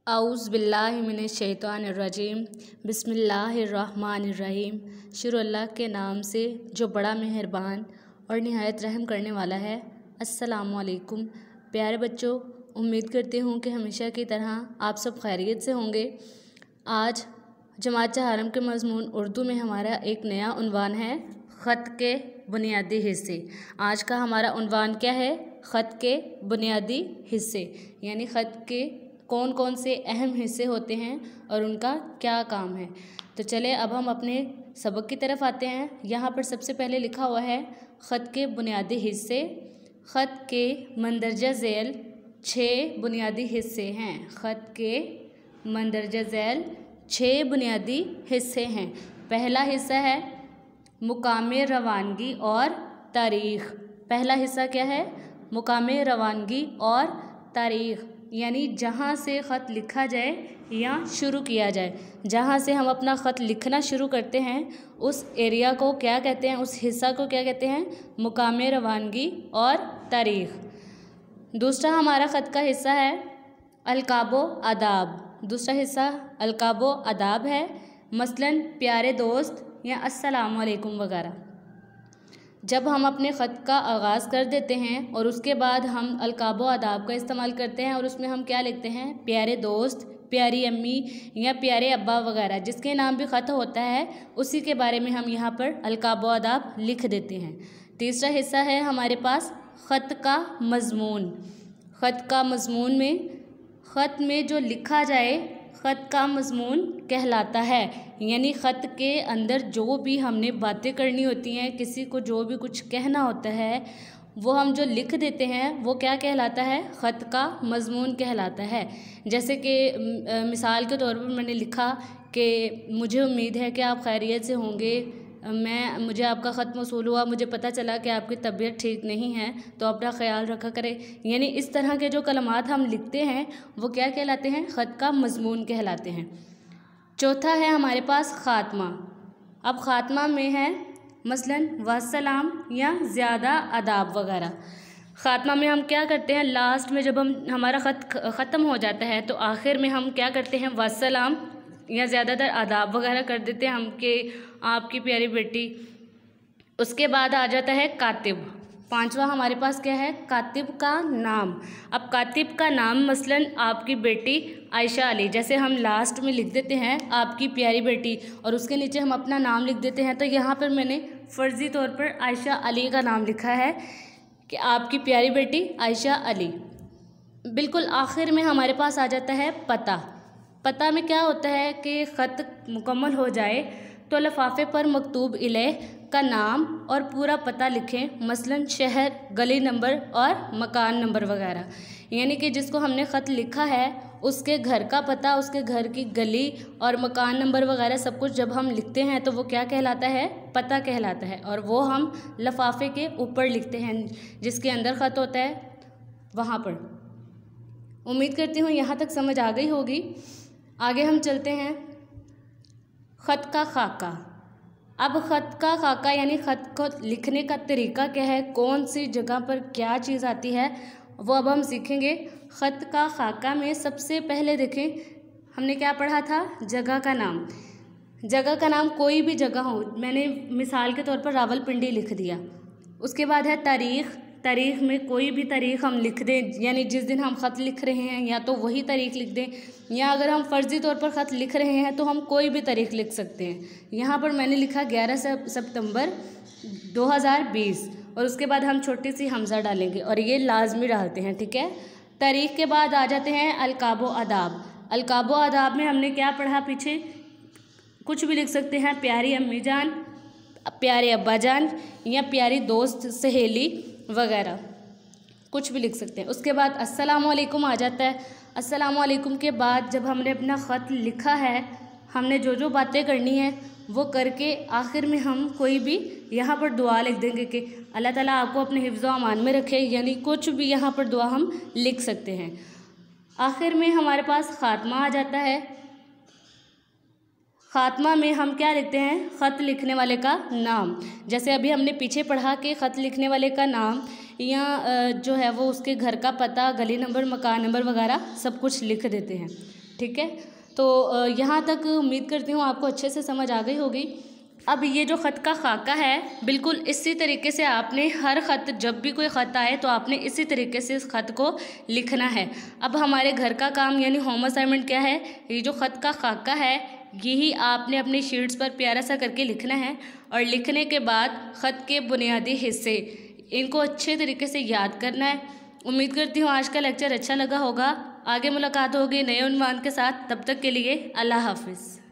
आऊज़ बिल्लाहि मिनश शैतानिर रजीम बिस्मिल्लाहिर्रहमानिर्रहीम। शुरू अल्लाह के नाम से जो बड़ा मेहरबान और निहायत रहम करने वाला है। अस्सलामु अलैकुम प्यारे बच्चों, उम्मीद करती हूँ कि हमेशा की तरह आप सब खैरियत से होंगे। आज जमात चहारम के मज़मून उर्दू में हमारा एक नया उन्वान है, ख़त के बुनियादी हिस्से। आज का हमारा उन्वान क्या है? ख़त के बुनियादी हिस्से, यानी ख़त के कौन कौन से अहम हिस्से होते हैं और उनका क्या काम है। तो चले अब हम अपने सबक की तरफ आते हैं। यहाँ पर सबसे पहले लिखा हुआ है ख़त के बुनियादी हिस्से। ख़त के मंदरजा झैल 6 बुनियादी हिस्से हैं। ख़त के मंदरजा झैल 6 बुनियादी हिस्से हैं। पहला हिस्सा है मुकामे रवानगी और तारीख़। पहला हिस्सा क्या है? मुकामे रवानगी और तारीख़, यानी जहाँ से ख़त लिखा जाए या शुरू किया जाए। जहाँ से हम अपना ख़त लिखना शुरू करते हैं उस एरिया को क्या कहते हैं, उस हिस्सा को क्या कहते हैं? मुकामे रवानगी और तारीख़। दूसरा हमारा ख़त का हिस्सा है अलकाबो आदाब। दूसरा हिस्सा अलकाबो आदाब है, मसलन प्यारे दोस्त या अस्सलामु अलैकुम वगैरह। जब हम अपने ख़त का आगाज़ कर देते हैं और उसके बाद हम अलकाबो आदाब का इस्तेमाल करते हैं और उसमें हम क्या लिखते हैं? प्यारे दोस्त, प्यारी अम्मी या प्यारे अब्बा वगैरह, जिसके नाम भी ख़त होता है उसी के बारे में हम यहाँ पर अलकाबो आदाब लिख देते हैं। तीसरा हिस्सा है हमारे पास ख़त का मज़मून। ख़त का मज़मून में ख़त में जो लिखा जाए ख़त का मज़मून कहलाता है, यानी ख़त के अंदर जो भी हमने बातें करनी होती हैं, किसी को जो भी कुछ कहना होता है वो हम जो लिख देते हैं वो क्या कहलाता है? ख़त का मज़मून कहलाता है। जैसे कि मिसाल के तौर पर मैंने लिखा कि मुझे उम्मीद है कि आप खैरियत से होंगे, मुझे आपका ख़त मौसूल हुआ, मुझे पता चला कि आपकी तबीयत ठीक नहीं है, तो अपना ख्याल रखा करें। यानी इस तरह के जो कलमात हम लिखते हैं वो क्या कहलाते हैं? ख़त का मज़मून कहलाते हैं। चौथा है हमारे पास ख़ात्मा। अब ख़ात्मा में है मसलन वस्सलाम या ज़्यादा आदाब वगैरह। ख़ात्मा में हम क्या करते हैं? लास्ट में जब हमारा ख़त ख़त्म हो जाता है तो आखिर में हम क्या करते हैं? वस्सलाम या ज़्यादातर आदाब वगैरह कर देते हैं हम कि आपकी प्यारी बेटी। उसके बाद आ जाता है कातिब। पांचवा हमारे पास क्या है? कातिब का नाम। अब कातिब का नाम मसलन आपकी बेटी आयशा अली, जैसे हम लास्ट में लिख देते हैं आपकी प्यारी बेटी और उसके नीचे हम अपना नाम लिख देते हैं, तो यहाँ पर मैंने फ़र्ज़ी तौर पर आयशा अली का नाम लिखा है कि आपकी प्यारी बेटी आयशा अली। बिल्कुल आखिर में हमारे पास आ जाता है पता। पता में क्या होता है कि ख़त मुकम्मल हो जाए तो लिफाफे पर मकतूब इलैह का नाम और पूरा पता लिखें, मसलन शहर, गली नंबर और मकान नंबर वगैरह। यानी कि जिसको हमने ख़त लिखा है उसके घर का पता, उसके घर की गली और मकान नंबर वगैरह सब कुछ जब हम लिखते हैं तो वो क्या कहलाता है? पता कहलाता है। और वो हम लिफाफे के ऊपर लिखते हैं जिसके अंदर ख़त होता है वहाँ पर। उम्मीद करती हूँ यहाँ तक समझ आ गई होगी। आगे हम चलते हैं ख़त का खाका। अब ख़त का खाका यानी ख़त को लिखने का तरीका क्या है, कौन सी जगह पर क्या चीज़ आती है, वो अब हम सीखेंगे। ख़त का खाका में सबसे पहले देखें हमने क्या पढ़ा था? जगह का नाम। जगह का नाम कोई भी जगह हो, मैंने मिसाल के तौर पर रावलपिंडी लिख दिया। उसके बाद है तारीख़। तारीख़ में कोई भी तारीख़ हम लिख दें, यानी जिस दिन हम ख़त लिख रहे हैं या तो वही तारीख़ लिख दें, या अगर हम फ़र्ज़ी तौर पर ख़त लिख रहे हैं तो हम कोई भी तारीख़ लिख सकते हैं। यहाँ पर मैंने लिखा 11 सितंबर 2020 और उसके बाद हम छोटी सी हमज़ा डालेंगे और ये लाजमी डालते हैं, ठीक है। तारीख़ के बाद आ जाते हैं अलकाबो आदाब। अलकाबो आदाब में हमने क्या पढ़ा पीछे? कुछ भी लिख सकते हैं, प्यारी अम्मी जान, प्यारे अब्बा जान या प्यारी दोस्त सहेली वगैरह, कुछ भी लिख सकते हैं। उसके बाद अस्सलामु अलैकुम आ जाता है। अस्सलामु अलैकुम के बाद जब हमने अपना ख़त लिखा है, हमने जो जो बातें करनी है वो करके आखिर में हम कोई भी यहाँ पर दुआ लिख देंगे कि अल्लाह ताला आपको अपने हिफ्ज़ व अमान में रखे, यानी कुछ भी यहाँ पर दुआ हम लिख सकते हैं। आखिर में हमारे पास ख़ात्मा आ जाता है। ख़ात्मा में हम क्या लिखते हैं? ख़त लिखने वाले का नाम। जैसे अभी हमने पीछे पढ़ा कि ख़त लिखने वाले का नाम या जो है वो उसके घर का पता, गली नंबर, मकान नंबर वगैरह सब कुछ लिख देते हैं। ठीक है, तो यहाँ तक उम्मीद करती हूँ आपको अच्छे से समझ आ गई होगी। अब ये जो ख़त का खाका है, बिल्कुल इसी तरीके से आपने हर ख़त, जब भी कोई ख़त आए तो आपने इसी तरीके से इस ख़त को लिखना है। अब हमारे घर का काम यानी होम असाइनमेंट क्या है, ये जो ख़त का खाका है यही आपने अपनी शीट्स पर प्यारा सा करके लिखना है। और लिखने के बाद ख़त के बुनियादी हिस्से इनको अच्छे तरीके से याद करना है। उम्मीद करती हूँ आज का लेक्चर अच्छा लगा होगा। आगे मुलाकात होगी नए उन्वान के साथ, तब तक के लिए अल्लाह हाफिज़।